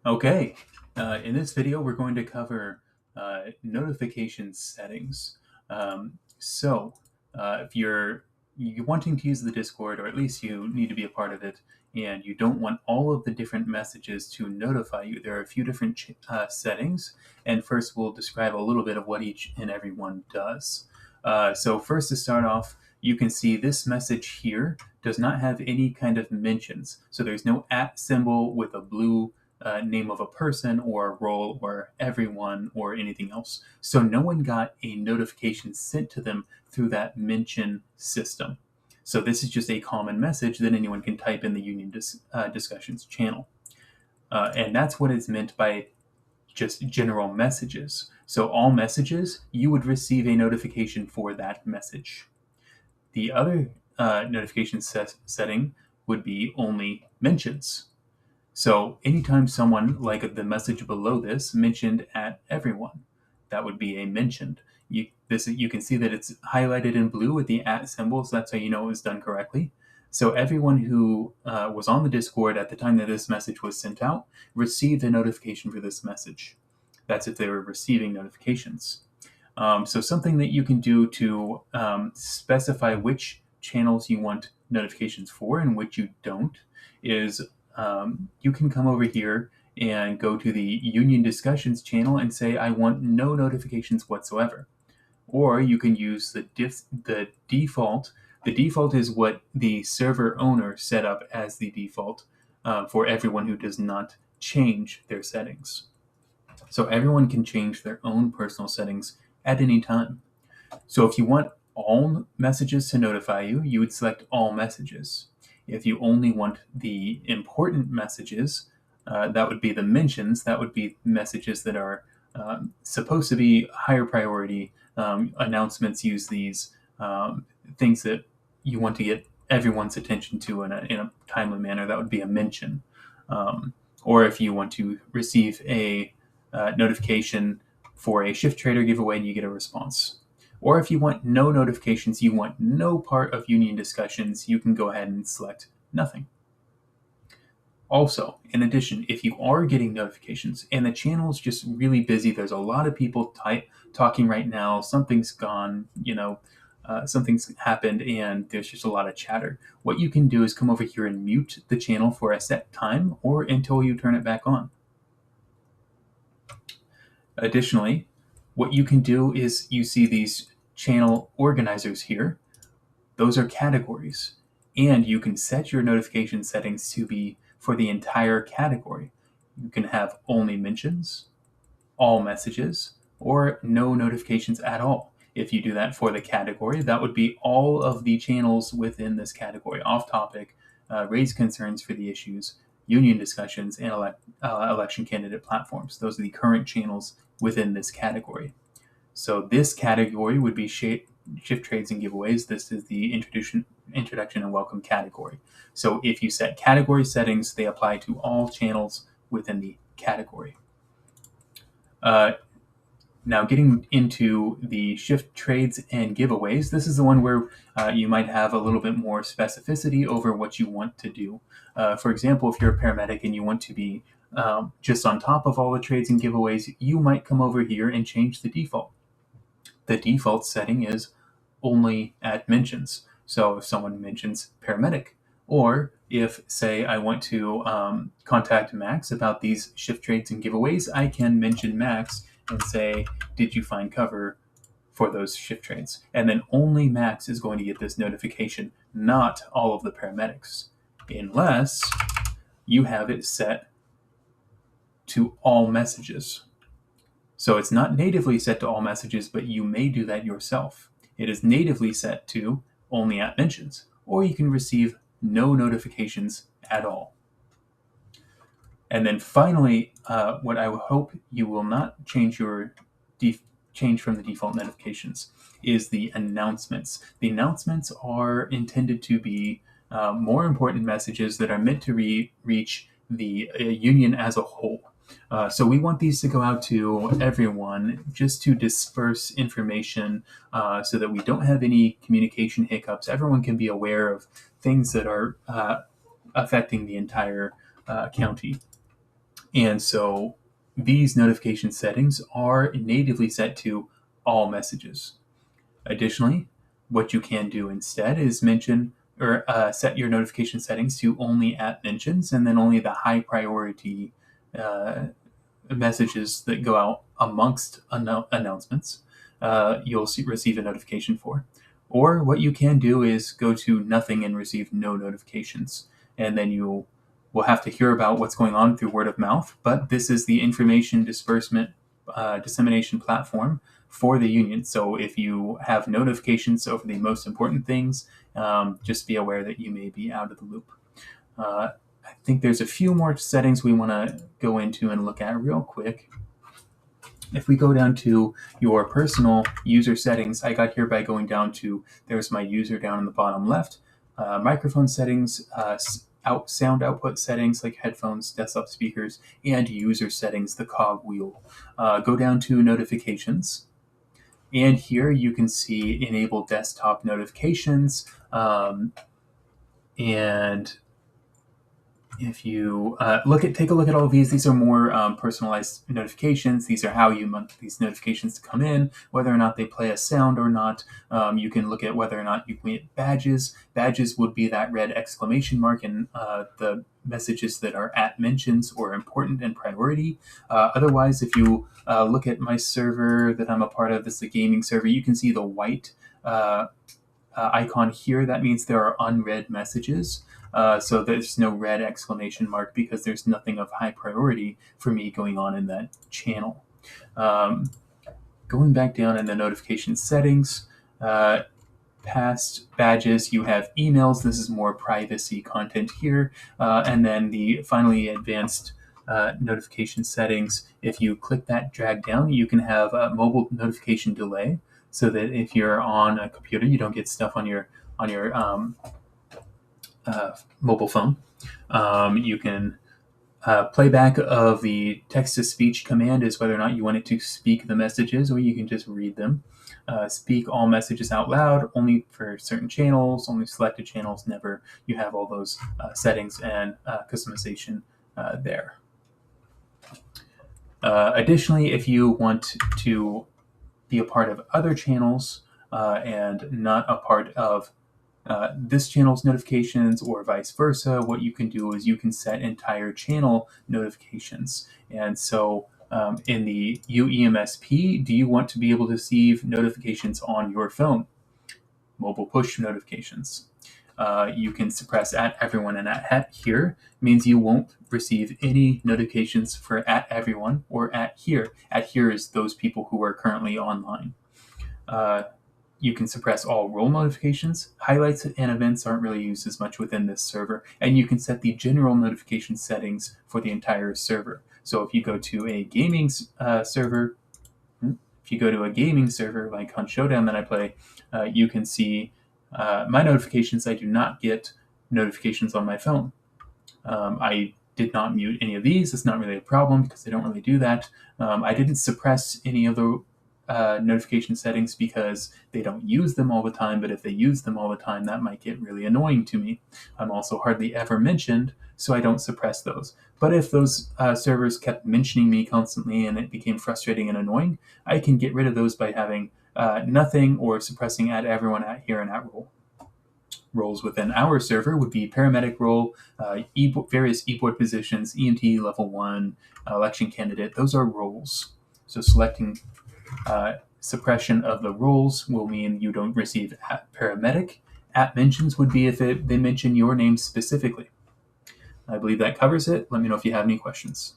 Okay, in this video, we're going to cover notification settings. If you're wanting to use the Discord, or at least you need to be a part of it, and you don't want all of the different messages to notify you, there are a few different settings. And first, we'll describe a little bit of what each and every one does. So first, to start off, you can see this message here does not have any kind of mentions. So there's no @ symbol with a blue name of a person or a role or everyone or anything else. So no one got a notification sent to them through that mention system. So this is just a common message that anyone can type in the Union discussions channel. And that's what is meant by just general messages. So all messages, you would receive a notification for that message. The other notification setting would be only mentions. So anytime someone, like the message below this, mentioned @ everyone, that would be a mentioned. You can see that it's highlighted in blue with the @ symbol, so that's how you know it was done correctly. So everyone who was on the Discord at the time that this message was sent out received a notification for this message. That's if they were receiving notifications. So something that you can do to specify which channels you want notifications for and which you don't is you can come over here and go to the Union Discussions channel and say, I want no notifications whatsoever. Or you can use the default. The default is what the server owner set up as the default for everyone who does not change their settings. So everyone can change their own personal settings at any time. So if you want all messages to notify you, you would select all messages. If you only want the important messages, that would be the mentions. That would be messages that are supposed to be higher priority. Announcements use these things that you want to get everyone's attention to in a timely manner. That would be a mention. Or if you want to receive a notification for a shift trader giveaway and you get a response. Or if you want no notifications, you want no part of Union discussions, you can go ahead and select nothing. Also, in addition, if you are getting notifications and the channel is just really busy, there's a lot of people talking right now, something's gone, something's happened, and there's just a lot of chatter. What you can do is come over here and mute the channel for a set time or until you turn it back on. Additionally, what you can do is you see these channel organizers here. Those are categories, and you can set your notification settings to be for the entire category. You can have only mentions, all messages, or no notifications at all. If you do that for the category, that would be all of the channels within this category: off topic, raise concerns for the issues, Union discussions, and election candidate platforms. Those are the current channels within this category. So this category would be shift trades and giveaways. This is the introduction and welcome category. So if you set category settings, they apply to all channels within the category. Now getting into the shift trades and giveaways, this is the one where you might have a little bit more specificity over what you want to do. For example, if you're a paramedic and you want to be just on top of all the trades and giveaways, you might come over here and change the default. The default setting is only @ mentions. So if someone mentions paramedic, or if, say, I want to contact Max about these shift trades and giveaways, I can mention Max and say, did you find cover for those shift trades? And then only Max is going to get this notification, not all of the paramedics, unless you have it set to all messages. So it's not natively set to all messages, but you may do that yourself. It is natively set to only @ mentions, or you can receive no notifications at all. And then finally, what I hope you will not change change from the default notifications is the announcements. The announcements are intended to be more important messages that are meant to reach the union as a whole. So we want these to go out to everyone just to disperse information so that we don't have any communication hiccups. Everyone can be aware of things that are affecting the entire county. And so these notification settings are natively set to all messages. Additionally, what you can do instead is mention or set your notification settings to only at mentions, and then only the high priority messages that go out amongst announcements you'll receive a notification for. Or what you can do is go to nothing and receive no notifications, and then you will have to hear about what's going on through word of mouth. But this is the information dissemination platform for the union. So if you have notifications over the most important things, just be aware that you may be out of the loop. I think there's a few more settings we want to go into and look at real quick. If we go down to your personal user settings, I got here by going down to, there's my user down in the bottom left, microphone settings, sound output settings like headphones, desktop speakers, and user settings, the cog wheel. Go down to notifications. And here you can see enable desktop notifications. And if you take a look at all of these are more personalized notifications. These are how you want these notifications to come in, whether or not they play a sound or not. You can look at whether or not you can get badges. Badges would be that red exclamation mark in the messages that are at mentions or important and priority. Otherwise, if you look at my server that I'm a part of, this is a gaming server, you can see the white icon here. That means there are unread messages. So there's no red exclamation mark because there's nothing of high priority for me going on in that channel. Going back down in the notification settings, past badges, you have emails. This is more privacy content here. And then the finally advanced notification settings, if you click that drag down, you can have a mobile notification delay so that if you're on a computer, you don't get stuff on your mobile phone. You can playback of the text-to-speech command is whether or not you want it to speak the messages, or you can just read them. Speak all messages out loud, only for certain channels, only selected channels, never. You have all those settings and customization there. Additionally, if you want to be a part of other channels and not a part of this channel's notifications or vice versa, what you can do is you can set entire channel notifications. And so in the UEMSP, do you want to be able to receive notifications on your phone? Mobile push notifications. You can suppress at everyone, and at here means you won't receive any notifications for at everyone or at here. At here is those people who are currently online. You can suppress all role notifications. Highlights and events aren't really used as much within this server. And you can set the general notification settings for the entire server. So if you go to a gaming server, like on Showdown that I play, you can see my notifications. I do not get notifications on my phone. I did not mute any of these. It's not really a problem because they don't really do that. I didn't suppress any of the notification settings because they don't use them all the time, but if they use them all the time, that might get really annoying to me. I'm also hardly ever mentioned, so I don't suppress those. But if those servers kept mentioning me constantly and it became frustrating and annoying, I can get rid of those by having nothing or suppressing at everyone, at here, and at role. Roles within our server would be paramedic role, various e-board positions, EMT level 1, election candidate. Those are roles. So selecting suppression of the roles will mean you don't receive at paramedic. At mentions would be if they mention your name specifically. I believe that covers it. Let me know if you have any questions.